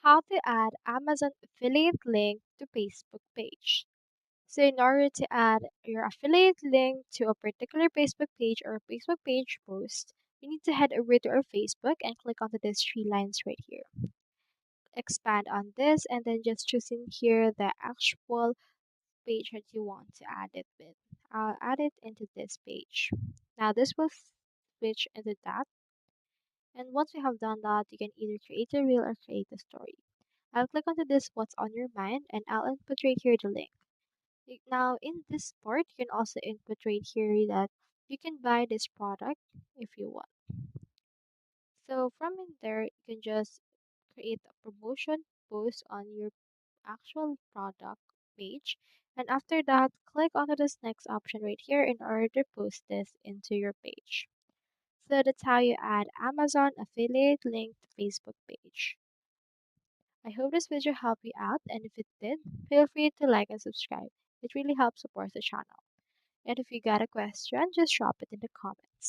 How to add Amazon affiliate link to Facebook page. So in order to add your affiliate link to a particular Facebook page or Facebook page post, you need to head over to our Facebook and click onto these three lines right here. Expand on this and then just choose in here the actual page that you want to add it with. I'll add it into this page. Now this will switch into that. And once we have done that, you can either create a reel or create a story. I'll click onto this what's on your mind and I'll input right here the link. Now in this part, you can also input right here that you can buy this product if you want. So from in there, you can just create a promotion post on your actual product page. And after that, click onto this next option right here in order to post this into your page. So that's how you add Amazon affiliate link to Facebook page. I hope this video helped you out, and if it did, feel free to like and subscribe. It really helps support the channel. And if you got a question, just drop it in the comments.